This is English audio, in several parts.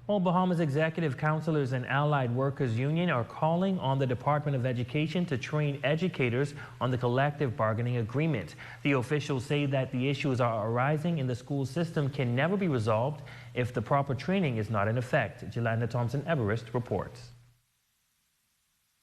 Well, Bahamas Executive Councillors and Allied Workers Union are calling on the Department of Education to train educators on the collective bargaining agreement. The officials say that the issues are arising in the school system can never be resolved if the proper training is not in effect. Jolanda Thompson-Everest reports.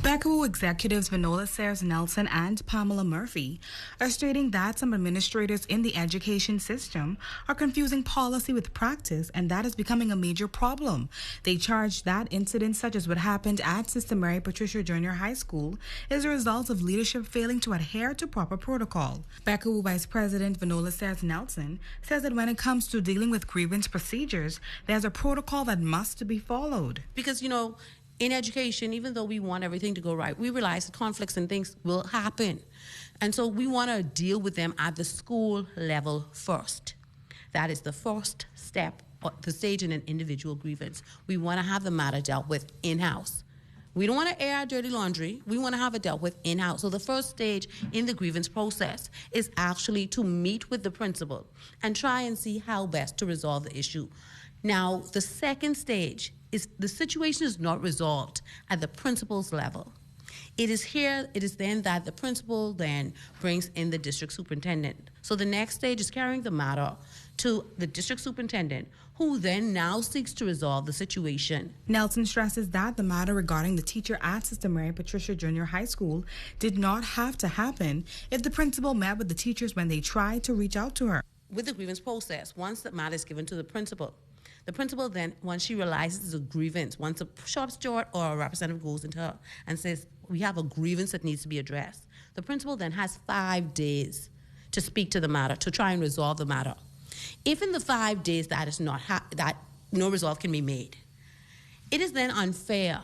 BECAWU executives Vinola Sayers-Nelson and Pamela Murphy are stating that some administrators in the education system are confusing policy with practice, and that is becoming a major problem. They charge that incidents such as what happened at Sister Mary Patricia Junior High School is a result of leadership failing to adhere to proper protocol. BECAWU Vice President Vinola Sayers-Nelson says that when it comes to dealing with grievance procedures, there's a protocol that must be followed. Because, in education, even though we want everything to go right, we realize that conflicts and things will happen. And so we want to deal with them at the school level first. That is the first step, the stage in an individual grievance. We want to have the matter dealt with in-house. We don't want to air our dirty laundry. We want to have it dealt with in-house. So the first stage in the grievance process is actually to meet with the principal and try and see how best to resolve the issue. Now, the second stage is the situation is not resolved at the principal's level. It is then that the principal then brings in the district superintendent. So the next stage is carrying the matter to the district superintendent, who then now seeks to resolve the situation. Nelson stresses that the matter regarding the teacher at Sister Mary Patricia Junior High School did not have to happen if the principal met with the teachers when they tried to reach out to her. With the grievance process, once the matter is given to the principal then, once she realizes it's a grievance, once a shop steward or a representative goes into her and says, we have a grievance that needs to be addressed, the principal then has 5 days to speak to the matter, to try and resolve the matter. If in the 5 days that is not that no resolve can be made, it is then unfair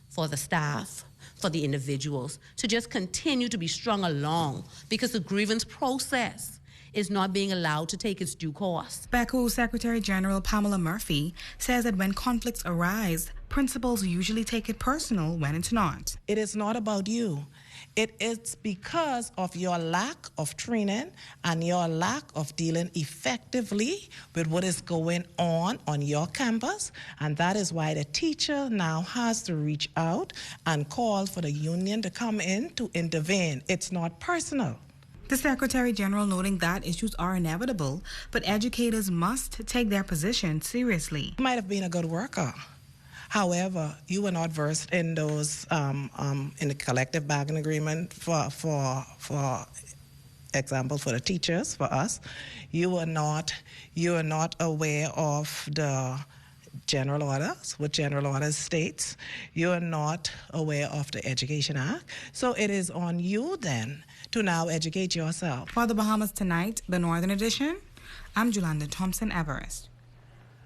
for the staff, for the individuals, to just continue to be strung along because the grievance process is not being allowed to take its due course. BECAWU Secretary General Pamela Murphy says that when conflicts arise, principals usually take it personal when it's not. It is not about you. It is because of your lack of training and your lack of dealing effectively with what is going on your campus, and that is why the teacher now has to reach out and call for the union to come in to intervene. It's not personal. The Secretary General noting that issues are inevitable, but educators must take their position seriously. You might have been a good worker. However, you were not versed in those in the collective bargaining agreement for example, for the teachers, for us. You are not aware of the general orders, what general orders states. You are not aware of the Education Act. So it is on you then to now educate yourself. For the Bahamas Tonight, the Northern Edition, I'm Jolanda Thompson-Everest.